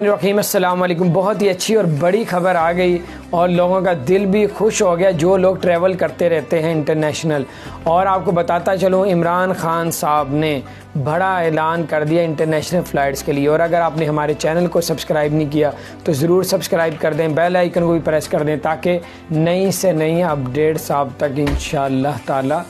रहीम अस्सलाम वालेकुम। बहुत ही अच्छी और बड़ी खबर आ गई और लोगों का दिल भी खुश हो गया जो लोग ट्रैवल करते रहते हैं इंटरनेशनल। और आपको बताता चलूँ, इमरान खान साहब ने बड़ा ऐलान कर दिया इंटरनेशनल फ़्लाइट्स के लिए। और अगर आपने हमारे चैनल को सब्सक्राइब नहीं किया तो ज़रूर सब्सक्राइब कर दें, बेल आइकन को भी प्रेस कर दें ताकि नई से नई अपडेट्स आप तक इंशाअल्लाह ताला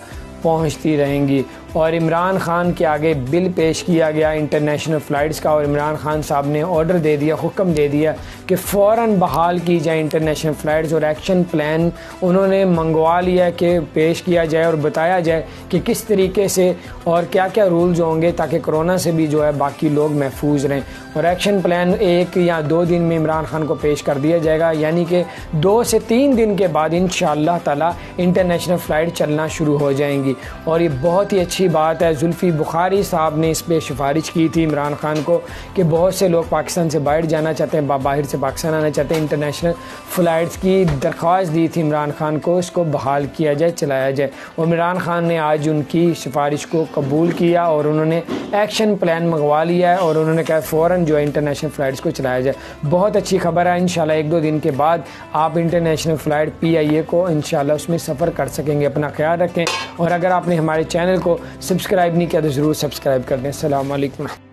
पहुंचती रहेंगी। और इमरान खान के आगे बिल पेश किया गया इंटरनेशनल फ़्लाइट्स का और इमरान खान साहब ने ऑर्डर दे दिया, हुक्म दे दिया कि फ़ौरन बहाल की जाए इंटरनेशनल फ़्लाइट्स। और एक्शन प्लान उन्होंने मंगवा लिया कि पेश किया जाए और बताया जाए कि किस तरीके से और क्या क्या रूल्स होंगे ताकि कोरोना से भी जो है बाकी लोग महफूज रहें। और एक्शन प्लान 1 या 2 दिन में इमरान खान को पेश कर दिया जाएगा, यानी कि 2 से 3 दिन के बाद इंशाअल्लाह ताला इंटरनेशनल फ़्लाइट चलना शुरू हो जाएंगी। और ये बहुत ही अच्छी बात है। जुल्फ़ी बुखारी साहब ने इस पर सिफारिश की थी इमरान खान को कि बहुत से लोग पाकिस्तान से बाहर जाना चाहते हैं, बाहर से पाकिस्तान आना चाहते हैं। इंटरनेशनल फ़्लाइट्स की दरख्वास्त दी थी इमरान खान को, इसको बहाल किया जाए, चलाया जाए। और इमरान खान ने आज उनकी सिफारिश को कबूल किया और उन्होंने एक्शन प्लान मंगवा लिया है और उन्होंने कहा फ़ौरन जो है इंटरनेशनल फ़्लाइट्स को चलाया जाए। बहुत अच्छी खबर है। इंशाल्लाह 1-2 दिन के बाद आप इंटरनेशनल फ़्लाइट PIA को इंशाल्लाह उसमें सफ़र कर सकेंगे। अपना ख्याल रखें और अगर आपने हमारे चैनल को सब्सक्राइब नहीं किया तो ज़रूर सब्सक्राइब कर दें। अस्सलाम वालेकुम।